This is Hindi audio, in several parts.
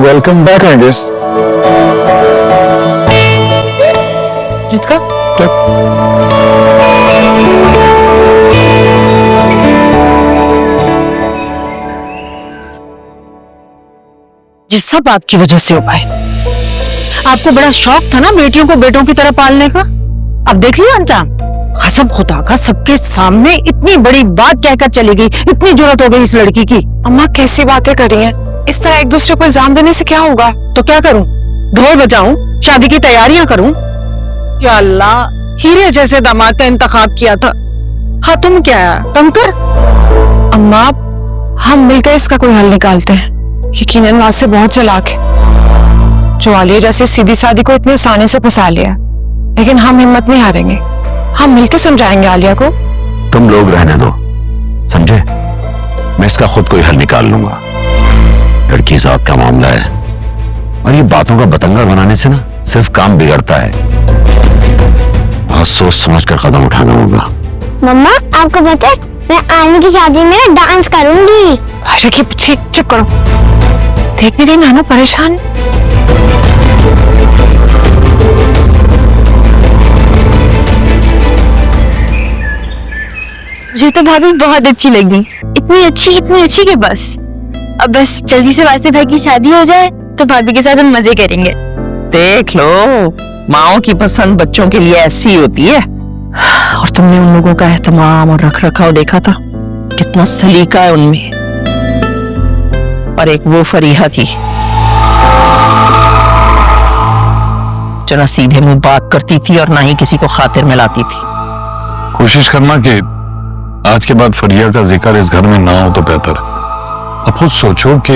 Welcome back, I guess. Let's go. ये सब आपकी वजह से हो पाए। आपको बड़ा शौक था ना बेटियों को बेटों की तरह पालने का, अब देख लिया अंजाम। कसम खुदा का सबके सामने इतनी बड़ी बात कहकर चली गई, इतनी जरूरत हो गई इस लड़की की। अम्मा कैसी बातें कर रही हैं? इस तरह एक दूसरे को इल्जाम देने से क्या होगा? तो क्या करूं, ढोल बजाऊं, शादी की तैयारियां करूं? या अल्लाह, हीरे जैसे दामाद का इंतखाब किया था। हाँ तुम क्या कंकर? अम्मा हम मिलकर इसका कोई हल निकालते हैं। यकीनन वासे बहुत चालाक है जो आलिया जैसे सीधी सादी को इतने आसानी से फंसा लिया, लेकिन हम हिम्मत नहीं हारेंगे। हम मिलकर समझाएंगे आलिया को। तुम लोग रहने दो, समझे? मैं इसका खुद कोई हल निकाल लूंगा। लड़की साहब का मामला है और ये बातों का बतंगड़ बनाने से ना सिर्फ काम बिगड़ता है। बहुत सोच समझ कर कदम उठाना होगा। मम्मा आपको पता है मैं आने की शादी में ना डांस करूंगी। अरे की पीछे चुप करो, देख नहीं रही नाना परेशान। मुझे तो भाभी बहुत अच्छी लगी, इतनी अच्छी कि बस अब बस जल्दी से वासे भाई की शादी हो जाए तो भाभी के साथ हम मजे करेंगे। देख लो, माओ की पसंद बच्चों के लिए ऐसी होती है। और तुमने उन लोगों का एहतमाम और रख रखाव देखा था, कितना सलीका है उनमें। और एक वो फरीहा थी जो ना सीधे मुंह बात करती थी और ना ही किसी को खातिर में लाती थी। कोशिश करना कि आज के बाद फरिया का जिक्र इस घर में ना हो तो बेहतर। अब खुद सोचो कि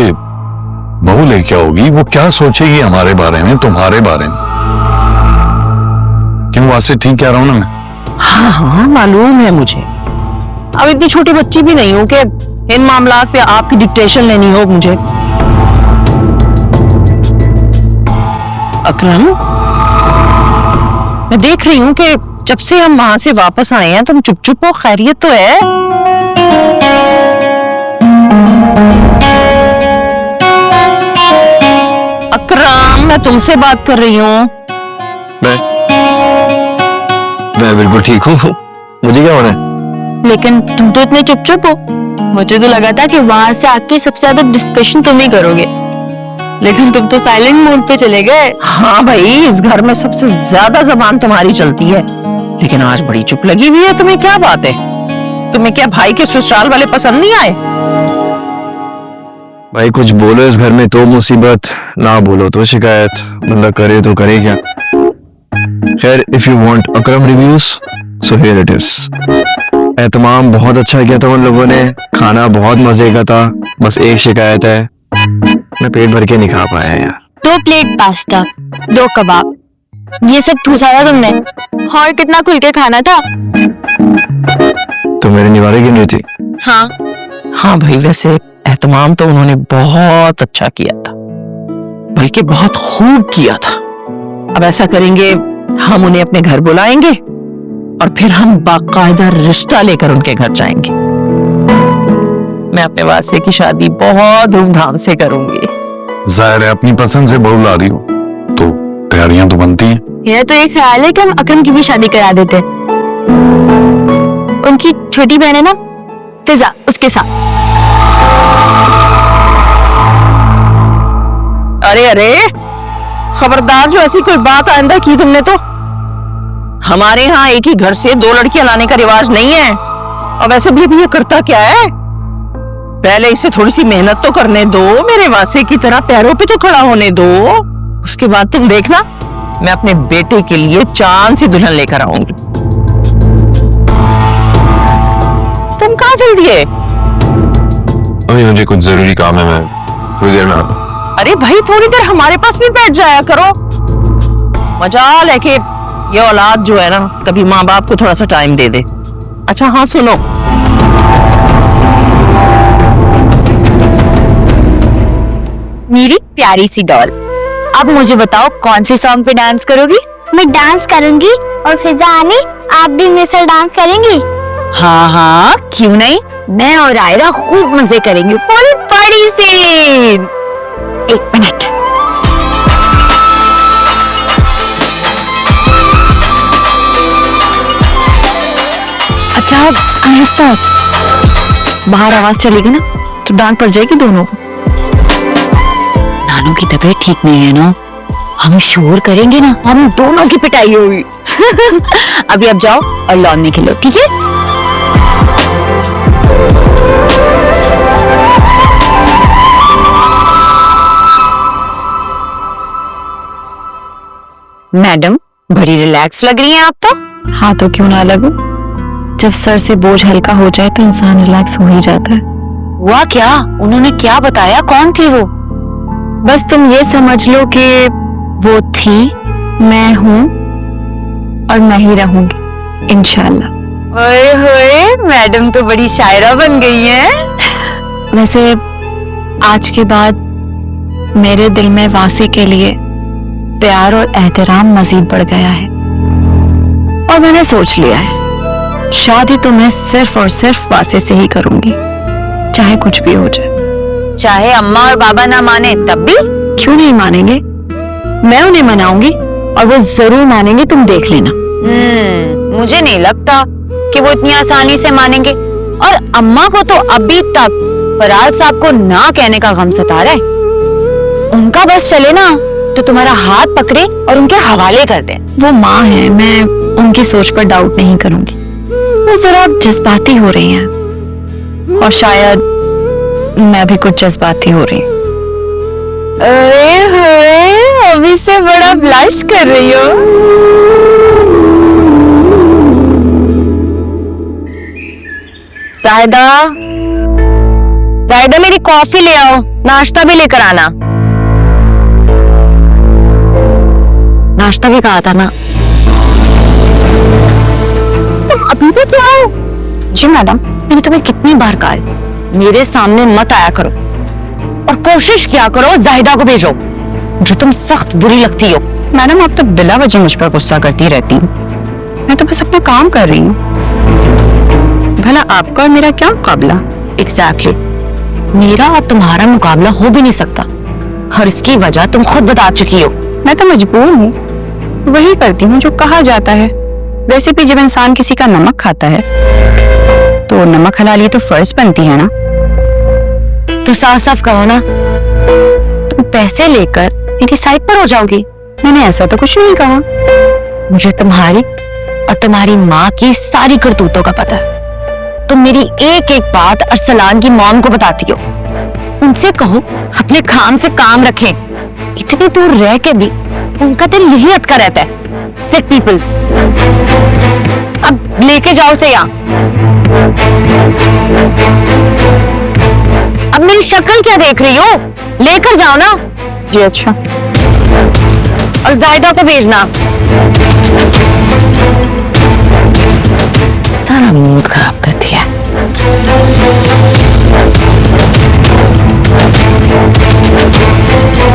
बहू लेके आओगी, वो क्या सोचेगी हमारे बारे में, तुम्हारे बारे में। क्यों वासे, ठीक कह रहा हूं ना मैं? हाँ हाँ मालूम है मुझे। अब इतनी छोटी बच्ची भी नहीं हूं कि इन मामलात पे आपकी डिक्टेशन लेनी हो मुझे। अकरम, मैं देख रही हूं कि जब से हम वहां से वापस आए हैं तुम चुप चुप हो, खैरियत तो है? अकरम, मैं तुमसे बात कर रही हूँ। मैं बिल्कुल ठीक हूँ, मुझे क्या होना है? लेकिन तुम तो इतने चुप हो, मुझे तो लगा था कि वहां से आके सबसे ज्यादा डिस्कशन तुम ही करोगे, लेकिन तुम तो साइलेंट मोड पे चले गए। हाँ भाई, इस घर में सबसे ज्यादा जबान तुम्हारी चलती है, लेकिन आज बड़ी चुप लगी हुई है। तुम्हें क्या बात है? तुम्हें क्या भाई के ससुराल वाले पसंद नहीं आए? भाई कुछ बोलो इस घर में तो मुसीबत, ना बोलो तो शिकायत। बंदा करे तो करे क्या। खैर, if you want Akram reviews so here it is. एहतमाम बहुत अच्छा किया था उन लोगों ने, खाना बहुत मजे का था। बस एक शिकायत है, मैं पेट भर के नहीं खा पाया यार। 2 प्लेट पास्ता, 2 कबाब, ये सब ठूसा था तुमने। और कितना खुल के खाना था। तो मेरे निवाले गिन रही थी। हाँ हाँ भाई, वैसे एहतमाम तो उन्होंने बहुत अच्छा किया था, बल्कि बहुत खूब किया था। अब ऐसा करेंगे, हम उन्हें अपने घर बुलाएंगे और फिर हम बाकायदा रिश्ता लेकर उनके घर जाएंगे। मैं अपने वासे की शादी बहुत धूमधाम से करूंगी। जाहिर है अपनी पसंद से बहू ला रही हो तो तैयारियां तो बनती हैं। मेरा तो ये ख्याल है कि हम अकरम की भी शादी करा देते। उनकी छोटी बहन है ना फिजा, उसके साथ। अरे अरे, खबरदार, जो ऐसी कोई बात आइंदा की तुमने तो। हमारे यहाँ एक ही घर से 2 लड़कियां लाने का रिवाज नहीं है। और वैसे भी ये करता क्या है? पहले इसे थोड़ी सी मेहनत तो करने दो, मेरे वासे की तरह पैरों पे तो खड़ा होने दो। उसके बाद तुम देखना, मैं अपने बेटे के लिए चांद सी दुल्हन लेकर आऊंगी। तुम कहाँ चल दिए? अभी मुझे कुछ जरूरी काम है, मैं थोड़ी देर में आता हूं। अरे भाई, थोड़ी देर हमारे पास भी बैठ जाया करो। मजाल है कि ये औलाद जो है ना, कभी माँ बाप को थोड़ा सा टाइम दे दे। अच्छा हाँ सुनो, मेरी प्यारी सी डॉल, अब मुझे बताओ कौन से सॉन्ग पे डांस करोगी? मैं डांस करूंगी और फिजा आने आप भी मेरे साथ डांस करेंगी। हाँ हाँ क्यों नहीं, मैं और आयरा खूब मजे करेंगे। Full party scene. 1 मिनट। साहब आहिस्ता, बाहर आवाज चलेगी ना तो डांट पड़ जाएगी दोनों को। नानू की तबीयत ठीक नहीं है ना, हम शोर करेंगे ना, हम दोनों की पिटाई होगी। अभी आप जाओ और लॉन में खेलो, ठीक है? मैडम बड़ी रिलैक्स लग रही हैं आप तो। हाँ तो क्यों ना लगो, जब सर से बोझ हल्का हो जाए तो इंसान रिलैक्स हो ही जाता है। हुआ क्या? उन्होंने क्या बताया? कौन थी वो? बस तुम ये समझ लो कि वो थी, मैं हूँ और मैं ही रहूंगी इंशाल्लाह। ओए होए, मैडम तो बड़ी शायरा बन गई हैं। वैसे आज के बाद मेरे दिल में वासी के लिए प्यार और एहतराम मजीद बढ़ गया है और मैंने सोच लिया है शादी तो मैं सिर्फ और सिर्फ वासे से ही करूंगी, चाहे कुछ भी हो जाए। चाहे अम्मा और बाबा ना माने तब भी? क्यों नहीं मानेंगे, मैं उन्हें मनाऊंगी और वो जरूर मानेंगे, तुम देख लेना। मुझे नहीं लगता कि वो इतनी आसानी से मानेंगे। और अम्मा को तो अभी तक फराज साहब को ना कहने का गम सता रहा है। उनका बस चले ना तो तुम्हारा हाथ पकड़े और उनके हवाले कर दे। वो माँ है, मैं उनकी सोच पर डाउट नहीं करूंगी। वो जरा जज्बाती हो रही हैं और शायद मैं भी कुछ जज्बाती हो रही हूँ। अभी से बड़ा ब्लश कर रही हो। जायदा, जायदा मेरी कॉफी ले आओ, नाश्ता भी लेकर आना। नाश्ता भी कहा था ना। तुम अभी तक क्या हो? जी मैडम, मैंने तुम्हें कितनी बार कहा है मेरे सामने मत आया करो और कोशिश किया करो जाहिदा को भेजो, जो तुम सख्त बुरी लगती हो। मैडम आप तो बिला वजह मुझ पर गुस्सा करती रहती हैं। मैं तो बस अपना काम कर रही हूँ। भला आपका और मेरा क्या मुकाबला? एग्जैक्टली, मेरा और तुम्हारा मुकाबला हो भी नहीं सकता और इसकी वजह तुम खुद बता चुकी हो। मैं तो मजबूर हूँ, वही करती हूँ जो कहा जाता है। वैसे भी जब इंसान किसी का नमक खाता है तो नमक हलाली तो फर्ज बनती है ना। तो साफ साफ कहो ना, तुम पैसे लेकर मेरी साइड पर हो जाओगी। मैंने ऐसा तो कुछ नहीं कहा। मुझे तुम्हारी और तुम्हारी माँ की सारी करतूतों का पता है। तुम मेरी एक एक बात अरसलान की मॉम को बताती हो। उनसे कहो अपने काम से काम रखें। इतनी दूर रह के भी उनका दिल यही अटका रहता है। सिक पीपल। अब लेके जाओ से यहाँ। अब मेरी शक्ल क्या देख रही हो? लेकर जाओ ना। जी अच्छा। और जायदा को भेजना। सारा मूड खराब।